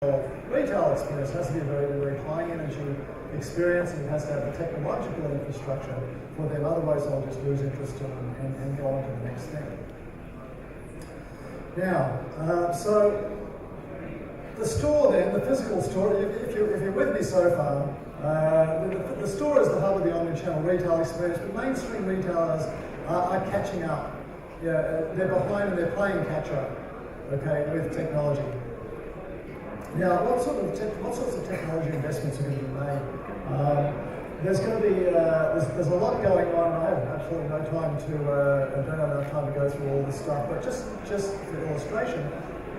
retail experience has to be a very, very high energy experience, and it has to have the technological infrastructure for them, otherwise they'll just lose interest and go on to the next thing. Now, so the store then, the physical store, if you're with me so far, the store is the hub of the omnichannel retail experience, but mainstream retailers are catching up. Yeah, they're behind and they're playing catch up, okay, with technology. Now, what sorts of technology investments are going to be made? There's going to be there's a lot going on. I have absolutely no time to I don't have enough time to go through all this stuff. But just for illustration,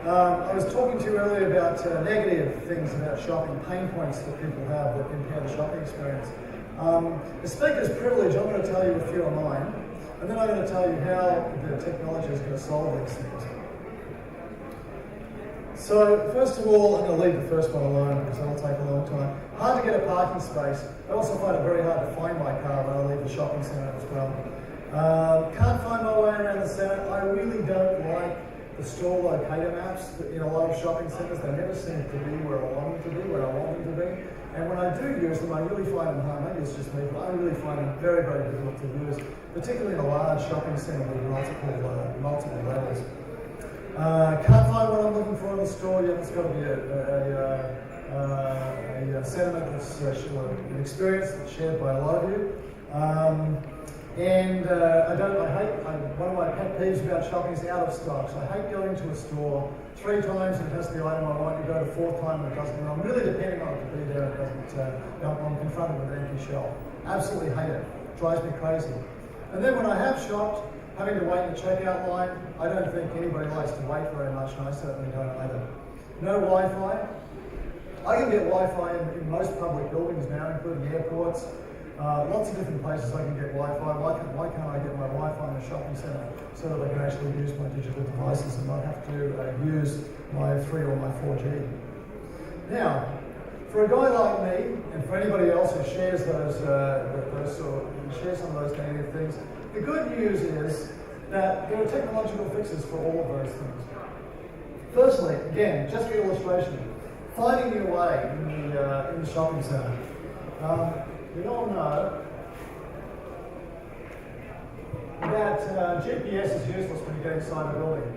I was talking to you earlier about negative things about shopping, pain points that people have that impair the shopping experience. The speaker's privilege. I'm going to tell you a few of mine, and then I'm going to tell you how the technology is going to solve these things. So, first of all, I'm going to leave the first one alone because that'll take a long time. Hard to get a parking space. I also find it very hard to find my car when I leave the shopping centre as well. Can't find my way around the centre. I really don't like the store locator maps in a lot of shopping centres. They never seem to be where I want them to be, where I want them to be. And when I do use them, I really find them hard. Maybe it's just me, but I really find them very, very difficult to use, particularly in a large shopping centre with multiple levels. Can't find what I'm looking for in the store. Yeah, it's got to be a sentiment that's an experience that's shared by a lot of you. One of my pet peeves about shopping is out of stocks. I hate going to a store 3 times and it has the item I want. You go the 4th time and it doesn't. And I'm really depending on it to be there. It doesn't. I'm confronted with an empty shelf. Absolutely hate it. Drives me crazy. And then when I have shopped, having to wait in the checkout line, I don't think anybody likes to wait very much, and I certainly don't either. No Wi-Fi. I can get Wi-Fi in most public buildings now, including airports. Lots of different places I can get Wi-Fi. Why can't I get my Wi-Fi in a shopping centre so that I can actually use my digital devices and not have to use my 3 or my 4G? Now, for a guy like me, and for anybody else who shares shares some of those negative things, the good news is that there are technological fixes for all of those things. Firstly, again, just for illustration, finding your way in the shopping centre. We all know that GPS is useless when you get inside a building.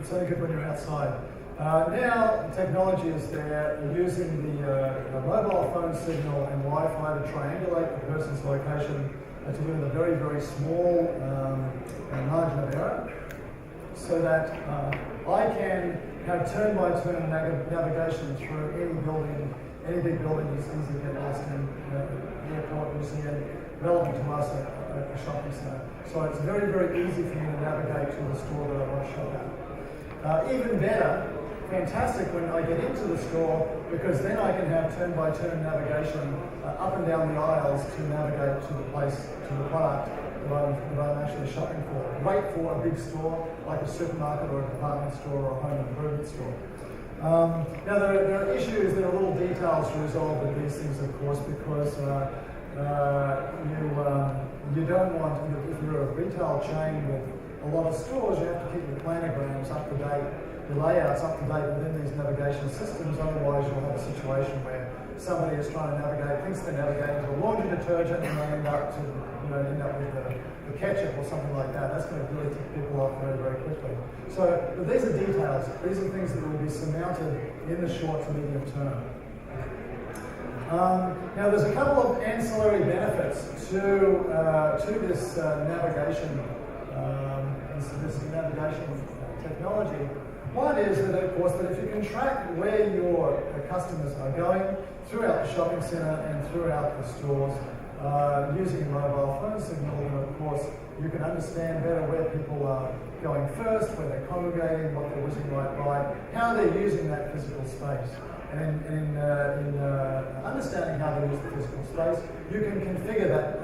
It's only good when you're outside. Now, technology is there, using the mobile phone signal and Wi-Fi to triangulate the person's location to within a very, very small margin of error, so that I can have turn-by-turn navigation through any building, any big building that's easy to get lost in, airport, museum, relevant to us at a shopping centre. So it's very, very easy for me to navigate to the store that I want to shop at. Even better, fantastic when I get into the store, because then I can have turn-by-turn navigation up and down the aisles to navigate to the place, to the product that I'm actually shopping for. Wait for a big store like a supermarket or a department store or a home improvement store. Now there are issues, there are little details to resolve with these things, of course, because you don't want, if you're a retail chain with a lot of stores, you have to keep your planograms up to date, the layouts up to date within these navigation systems. Otherwise you'll have a situation where somebody is trying to navigate, thinks they're navigating to a laundry detergent, and they end up with the ketchup or something like that. That's going to really tick people off very, very quickly. So, but these are details. These are things that will be surmounted in the short to medium term. Now, there's a couple of ancillary benefits to this navigation, this navigation technology. One is that, of course, that if you can track where your customers are going throughout the shopping centre and throughout the stores, using a mobile phone signal, then of course you can understand better where people are going first, where they're congregating, what they're whizzing right by, how they're using that physical space. And in understanding how they use the physical space, you can configure that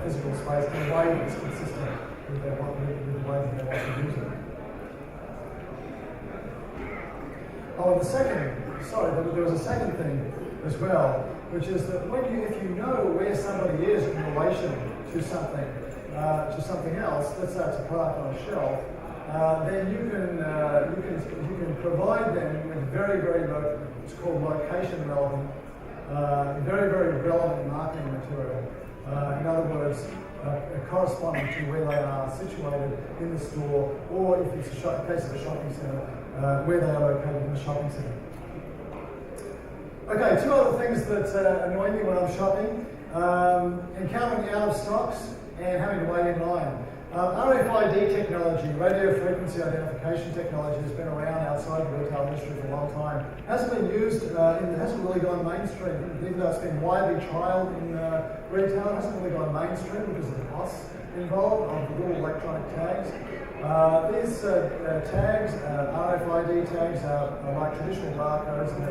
physical space in a way that is consistent with the way that they want to use it. Oh, and there was a second thing as well, which is that if you know where somebody is in relation to something else, let's say it's a product on a shelf, then you can provide them with very low, it's called location relevant, very relevant marketing material. In other words, corresponding to where they are situated in the store, or if it's a case of a shopping centre, where they are located in the shopping centre. Okay, two other things that annoy me when I'm shopping. Encountering out of stocks and having to wait in line. RFID technology, radio frequency identification technology, has been around outside the retail industry for a long time. Hasn't been used, it hasn't really gone mainstream, even though it's been widely trialled in retail. It hasn't really gone mainstream because of the costs involved of the little electronic tags. These tags, RFID tags, are like traditional barcodes, and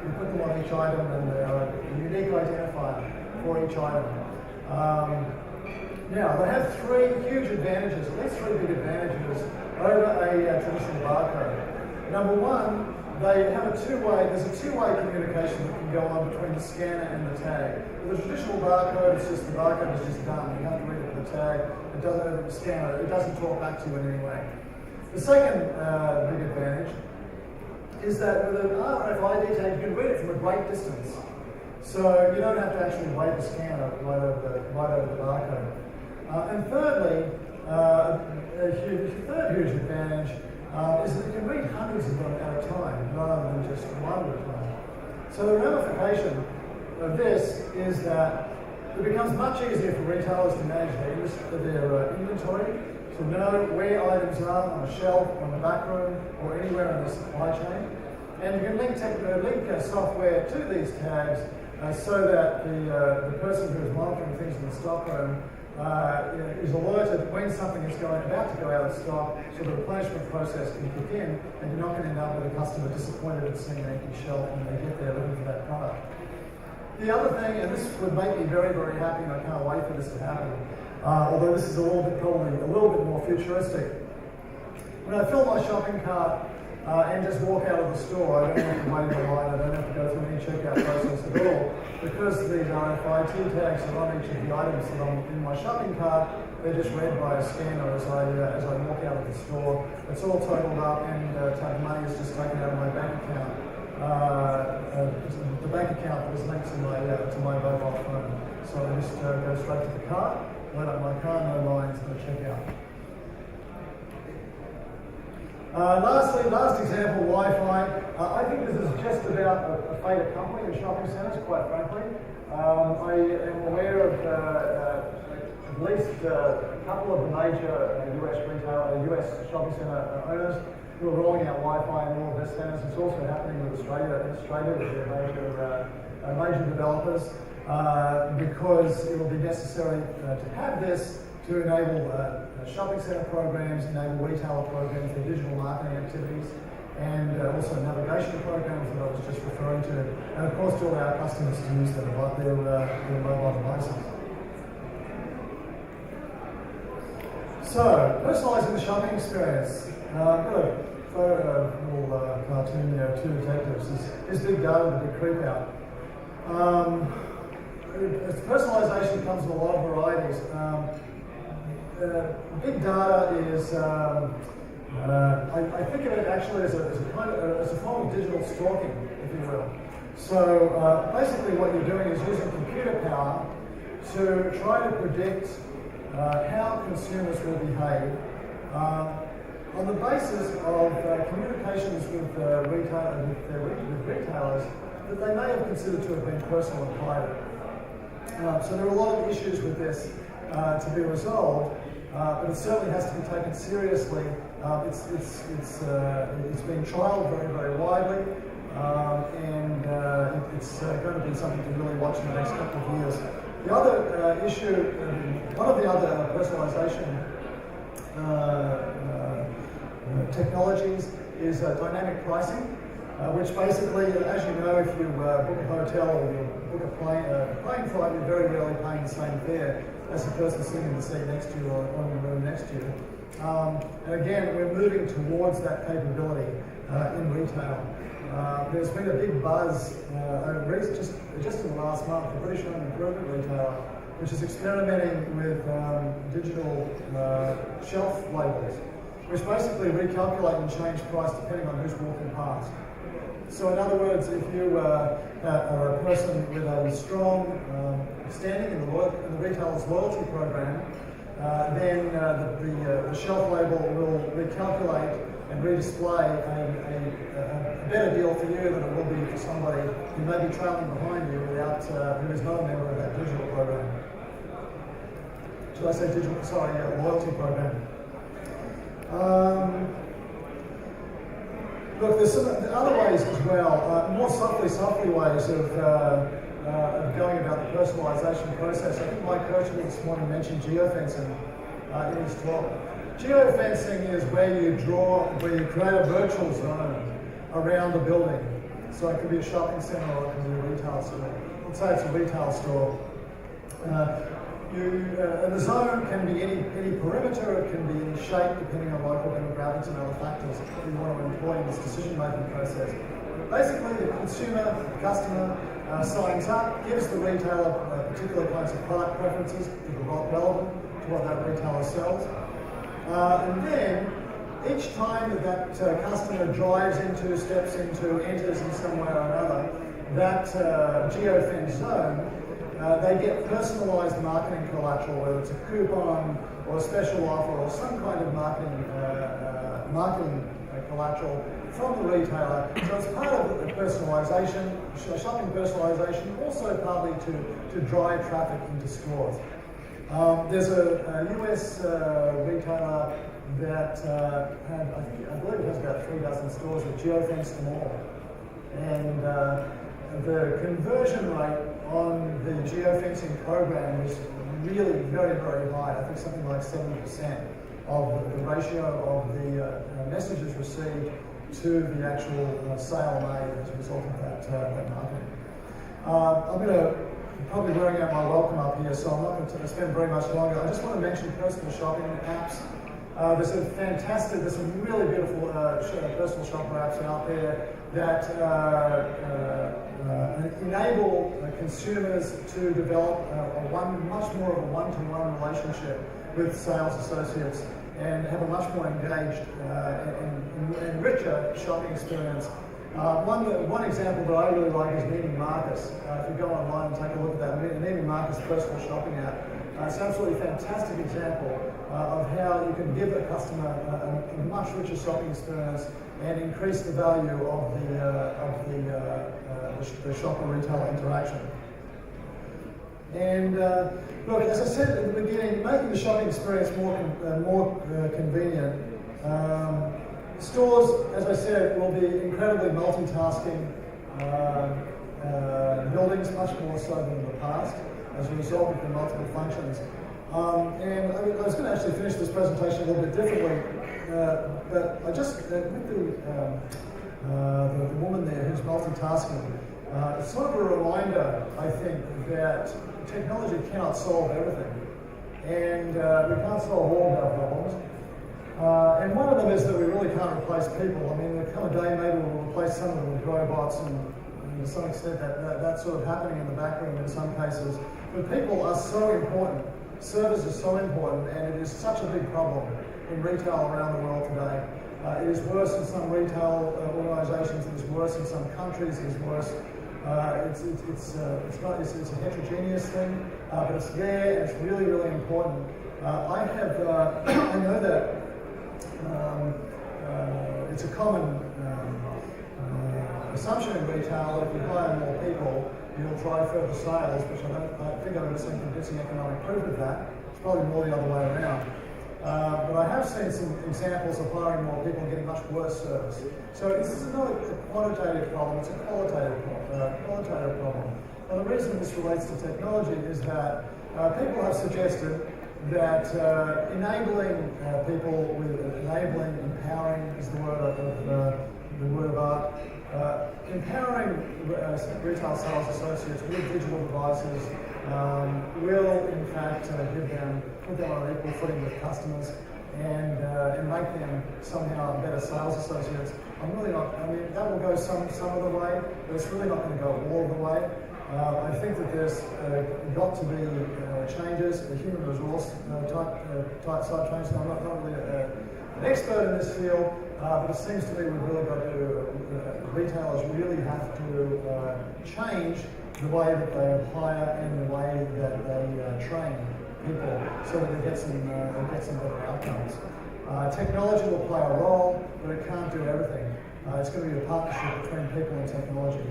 you put them on each item, and they're a unique identifier for each item. Now, they have three huge advantages, at least three big advantages over a traditional barcode. Number one, there's a two-way communication that can go on between the scanner and the tag. With a traditional barcode, the barcode is just done. You have to read it with the tag. It doesn't scan it. It doesn't talk back to you in any way. The second big advantage is that with an RFID tag, you can read it from a great distance. So you don't have to actually wave the scanner right over the barcode. And thirdly, a third huge advantage is that you can read hundreds of them at a time, rather than just one at a time. So the ramification of this is that it becomes much easier for retailers to manage their inventory, to know where items are on a shelf, on the back room, or anywhere in the supply chain. And you can link software to these tags so that the person who is monitoring things in the stockroom is alerted when something is about to go out of stock, so the replenishment process can kick in, and you're not going to end up with a customer disappointed at seeing an empty shelf when they get there looking for that product. The other thing, and this would make me very happy, and I can't wait for this to happen, although this is probably a little bit more futuristic. When I fill my shopping cart and just walk out of the store, I don't have to wait in the line, I don't have to go through any checkout process at all. Because these RFID tags are on each of the items that I'm in my shopping cart, they're just read by a scanner as I walk out of the store. It's all totaled up, and money is just taken out of my bank account. The bank account was linked to my mobile phone. So I just go straight to the cart, load up my card, no lines, no checkout. Last example, Wi-Fi. I think this is just about a fait accompli in shopping centres, quite frankly. I am aware of at least a couple of the major US shopping centre owners who are rolling out Wi-Fi in all of their centres. It's also happening with Australia with their major developers, because it will be necessary to have this to enable shopping centre programs, enable retailer programs, their digital marketing activities, and also navigation programs that I was just referring to, and of course to allow our customers to use their mobile devices. So, personalising the shopping experience. I've got a little cartoon there of two detectives. Is big data the big creep out? Personalisation comes in a lot of varieties. Big data is, I think of it actually as a form of digital stalking, if you will. So basically what you're doing is using computer power to try to predict how consumers will behave on the basis of communications with retailers that they may have considered to have been personal and private. So there are a lot of issues with this to be resolved. But it certainly has to be taken seriously. It's being trialled very widely, and it's going to be something to really watch in the next couple of years. The other issue, one of the other personalisation technologies is dynamic pricing, which basically, as you know, if you book a hotel or you book a plane flight, you're very rarely paying the same fare as the person sitting in the seat next to you or on the room next to you. And again, we're moving towards that capability in retail. There's been a big buzz just in the last month. The British Home Improvement retailer, which is experimenting with digital shelf labels. which basically recalculate and change price depending on who's walking past. So in other words, if you are a person with a strong standing in the retailer's loyalty program, then the shelf label will recalculate and redisplay a better deal for you than it will be for somebody who may be trailing behind you who is not a member of that digital program. Should I say digital? Sorry, loyalty program. Look, there's some other ways as well, more softly ways of going about the personalization process. I think Mike Kirchner this morning mentioned geofencing in his talk. Geofencing is where you create a virtual zone around a building. So it could be a shopping center or it could be a retail store. Let's say it's a retail store. The zone can be any perimeter, it can be any shape depending on local demographics and other factors that you want to employ in this decision-making process. Basically, the customer signs up, gives the retailer particular kinds of product preferences that are relevant to what that retailer sells. And then, each time that customer drives into, steps into, enters in some way or another, that geofence zone, they get personalised marketing collateral, whether it's a coupon or a special offer or some kind of marketing collateral from the retailer. So it's part of the personalisation, shopping personalisation, also partly to drive traffic into stores. There's a US retailer that I believe it has about 3 dozen stores that geofence them all. And the conversion rate on the geofencing program is really very, very high. I think something like 70% of the ratio of the messages received to the actual sale made as a result of that marketing. I'm going to probably wearing out my welcome up here, so I'm not going to spend very much longer. I just want to mention personal shopping apps. There's some really beautiful personal shopper apps out there that enable consumers to develop much more of a one-to-one relationship with sales associates and have a much more engaged and richer shopping experience. One example that I really like is Neiman Marcus. If you go online and take a look at that, Neiman Marcus personal shopping app, it's an absolutely fantastic example of how you can give a customer a much richer shopping experience and increase the value of the shopper-retailer interaction. And look, as I said at the beginning, making the shopping experience more convenient. Stores, as I said, will be incredibly multitasking buildings, much more so than in the past, as a result of the multiple functions. And I was going to actually finish this presentation a little bit differently, but I just, with the woman there who's multitasking, it's sort of a reminder, I think, that technology cannot solve everything. And we can't solve all of our problems. And one of them is that we really can't replace people. I mean, there come a day maybe we'll replace some of them with robots, and to some extent that's sort of happening in the background in some cases. But people are so important. Service is so important, and it is such a big problem in retail around the world today. It is worse in some retail organisations. It is worse in some countries. It is worse. It's a heterogeneous thing, but it's there. And it's really, really important. I know that. It's a common assumption in retail that if you hire more people, you'll drive further sales, which I think I've never seen convincing economic proof of that. It's probably more the other way around. But I have seen some examples of hiring more people and getting much worse service. So this is not a quantitative problem, it's a qualitative problem. And the reason this relates to technology is that people have suggested that enabling people empowering is the word of art. Empowering retail sales associates with digital devices will, in fact, put them on an equal footing with customers and make them somehow better sales associates. That will go some of the way, but it's really not going to go all the way. I think that there's got to be changes, human resource type changes. I'm not really an expert in this field, but it seems to me we've really got to, retailers really have to change the way that they hire and the way that they train people so that they get some better outcomes. Technology will play a role, but it can't do everything. It's going to be a partnership between people and technology,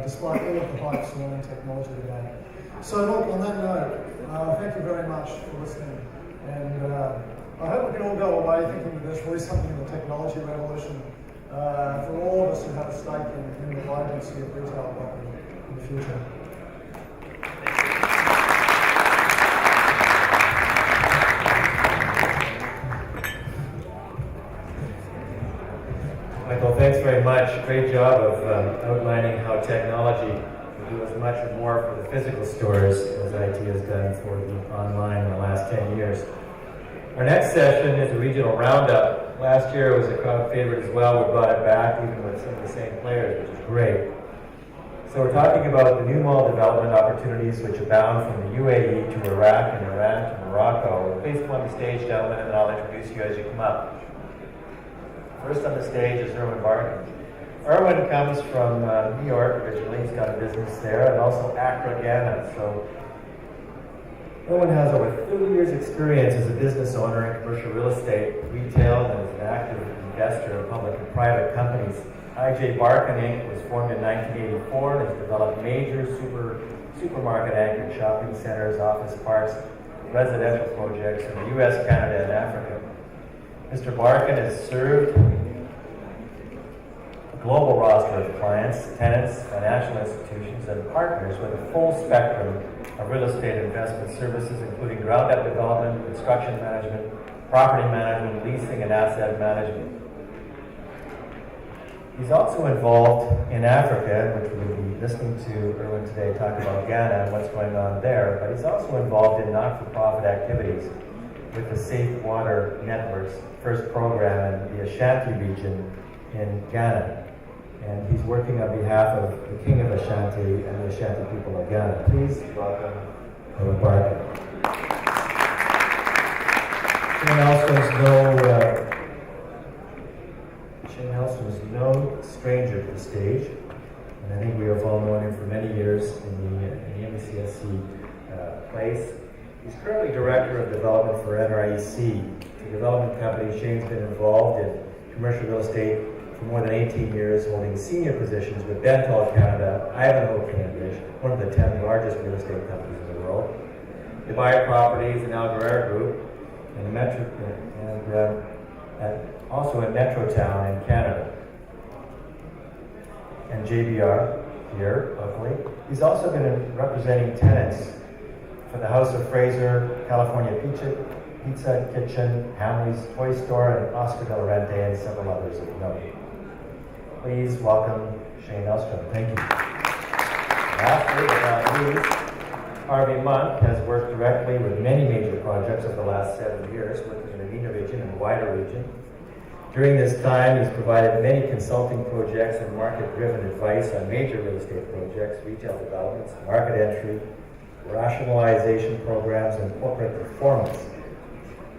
despite all of the hype surrounding technology today. So look, on that note, thank you very much for listening. And I hope we can all go away thinking that there's really something in the technology revolution for all of us who have a stake in the vibrancy of retail property in the future. Michael, thanks very much. Great job of outlining how technology can do as much or more for the physical stores as IT has done for the online in the last 10 years. Our next session is a regional roundup. Last year it was a crowd favorite as well. We brought it back even with some of the same players, which is great. So we're talking about the new mall development opportunities which abound from the UAE to Iraq and Iran to Morocco. Please come on the stage, gentlemen, and I'll introduce you as you come up. First on the stage is Irwin Barkan. Irwin comes from New York originally. He's got a business there, and also Accra, Ghana. So Irwin has over 30 years experience as a business owner in commercial real estate, retail, and as an active investor in public and private companies. IJ Barkan Inc. was formed in 1984 and has developed major supermarket anchored shopping centers, office parks, residential projects in the US, Canada, and Africa. Mr. Barkan has served a global roster of clients, tenants, financial institutions, and partners with a full spectrum of real estate investment services, including ground-up development, construction management, property management, leasing, and asset management. He's also involved in Africa, which we'll be listening to Irwin today talk about Ghana and what's going on there, but he's also involved in not-for-profit activities with the Safe Water Network's first program in the Ashanti region in Ghana. And he's working on behalf of the King of Ashanti and the Ashanti people of Ghana. Please welcome Irwin Barkan. Shane Eldstrom is no stranger to the stage, and I think we have all known him for many years in the MCSC place. He's currently Director of Development for RECon, the development company. Shane's been involved in commercial real estate for more than 18 years, holding senior positions with Bentall Canada, Ivanhoe Cambridge, one of the 10 largest real estate companies in the world, Dubai Properties and Algarve Group, and also in Metrotown in Canada, and JBR here locally. He's also been representing tenants for the House of Fraser, California Pizza Kitchen, Hamley's Toy Store, and Oscar de la Renta, and several others of note. Please welcome Shane Eldstrom. Thank you. Lastly, but not least, Harvey Monk has worked directly with many major projects over the last 7 years, working in the MENA region and the wider region. During this time, he's provided many consulting projects and market-driven advice on major real estate projects, retail developments, market entry, rationalization programs, and corporate performance.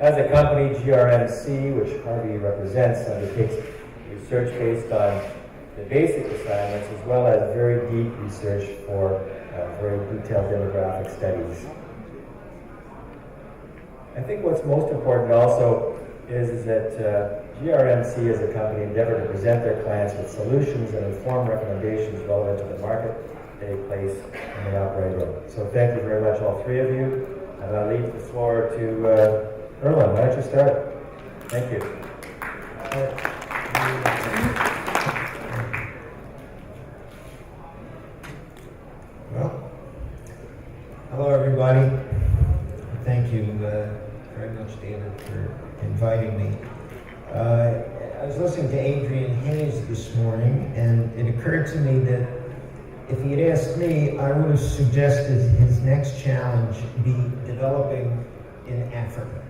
As a company, GRMC, which Harvey represents, undertakes research based on the basic assignments as well as very deep research for very detailed demographic studies. I think what's most important also is that GRMC as a company endeavor to present their clients with solutions and informed recommendations relevant to the market they place and they operate in. So thank you very much, all three of you. And I'll leave the floor to Irwin. Why don't you start? Thank you. Well, hello everybody. Thank you very much, David, for inviting me. I was listening to Adrian Hayes this morning, and it occurred to me that if he had asked me, I would have suggested his next challenge be developing in Africa.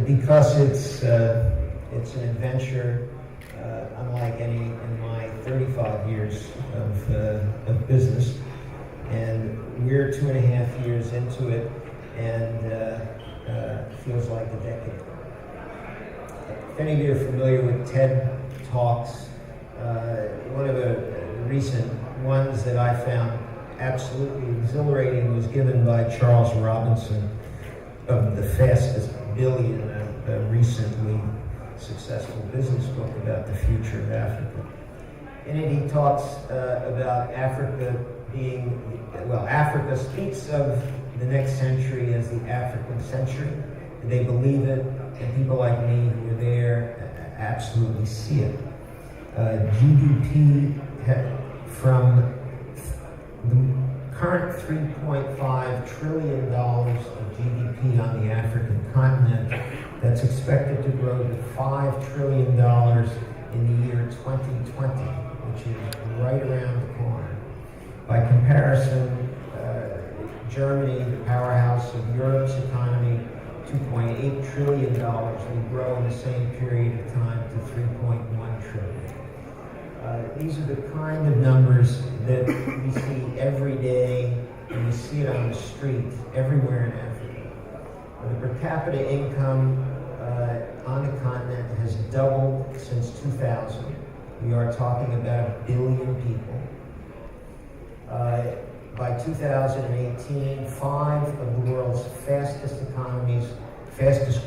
Because it's an adventure unlike any in my 35 years of business, and we're 2.5 years into it, and feels like a decade. If any of you are familiar with TED Talks, one of the recent ones that I found absolutely exhilarating was given by Charles Robinson of The Fastest Billion, a recently successful business book about the future of Africa. In it, he talks about Africa being, well, Africa speaks of the next century as the African century. They believe it, and people like me who are there absolutely see it. GDP from the current $3.5 trillion of GDP on the African continent, that's expected to grow to $5 trillion in the year 2020, which is right around the corner. By comparison, Germany, the powerhouse of Europe's economy, $2.8 trillion, will grow in the same period of time to $3.1 trillion. These are the kind of numbers that we see every day, and we see it on the street everywhere in Africa. The per capita income on the continent has doubled since 2000. We are talking about 1 billion people. By 2018, 5 of the world's fastest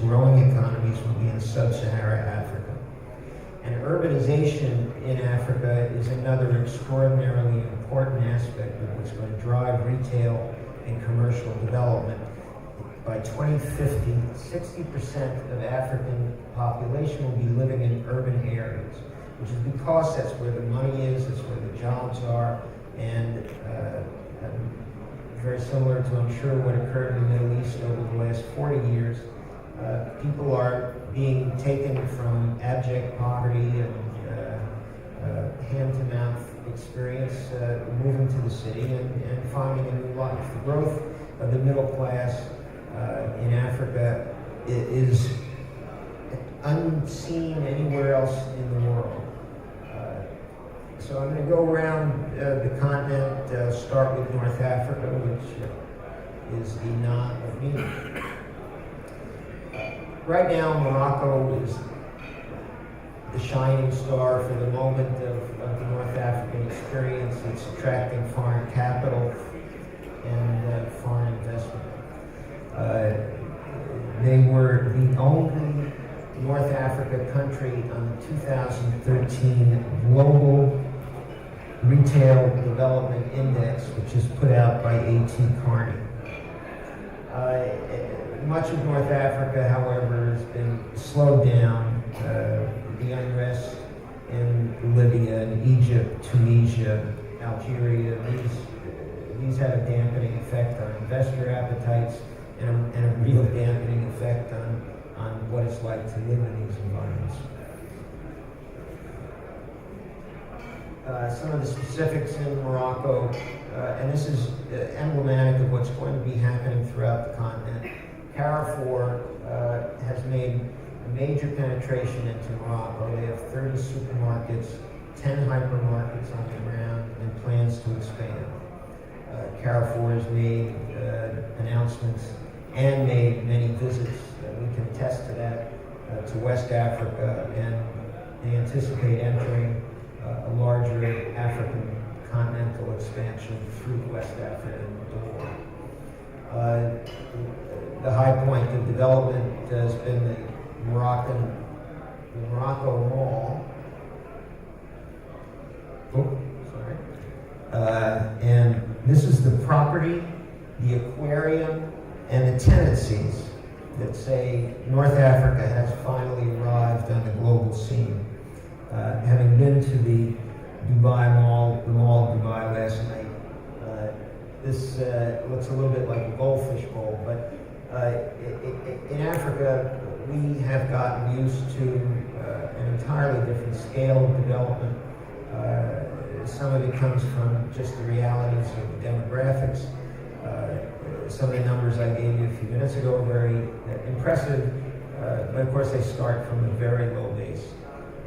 growing economies will be in sub-Saharan Africa. And urbanization in Africa is another extraordinarily important aspect of what's going to drive retail and commercial development. By 2050, 60% of African population will be living in urban areas, which is because that's where the money is, that's where the jobs are, and very similar to, I'm sure, what occurred in the Middle East over the last 40 years. People are being taken from abject poverty and hand-to-mouth experience, moving to the city and finding a new life. The growth of the middle class in Africa is unseen anywhere else in the world. So I'm going to go around the continent, start with North Africa, which is the knot of MENA. Right now, Morocco is the shining star for the moment of the North African experience. It's attracting foreign capital and foreign investment. They were the only North Africa country on the 2013 Global Retail Development Index, which is put out by A.T. Kearney. Much of North Africa, however, has been slowed down. The unrest in Libya and Egypt, Tunisia, Algeria, these have a dampening effect on investor appetites and a real dampening effect on what it's like to live in these environments. Some of the specifics in Morocco, and this is emblematic of what's going to be happening throughout the continent. Carrefour has made a major penetration into Morocco. They have 30 supermarkets, 10 hypermarkets on the ground, and plans to expand. Carrefour has made announcements and made many visits. We can attest to that, to West Africa, and they anticipate entering a larger African continental expansion through West African door. The high point of development has been the Morocco Mall. And this is the property, the aquarium, and the tenancies that say North Africa has finally arrived on the global scene. Having been to the Dubai Mall, the Mall of Dubai last night, this looks a little bit like a goldfish bowl, but in Africa, we have gotten used to an entirely different scale of development. Some of it comes from just the realities of the demographics. Some of the numbers I gave you a few minutes ago are very impressive, but of course they start from a very low base.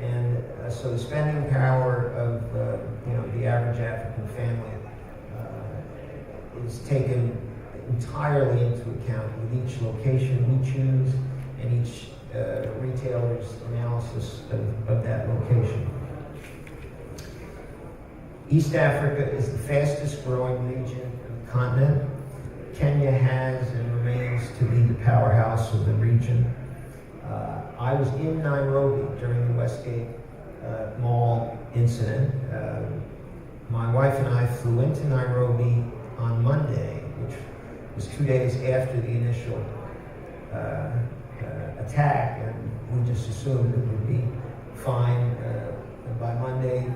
And so the spending power of the average African family is taken entirely into account with each location we choose and each retailer's analysis of that location. East Africa is the fastest growing region of the continent. Kenya has and remains to be the powerhouse of the region. I was in Nairobi during the Westgate Mall incident. My wife and I flew into Nairobi on Monday, which was 2 days after the initial attack, and we just assumed it would be fine. And by Monday,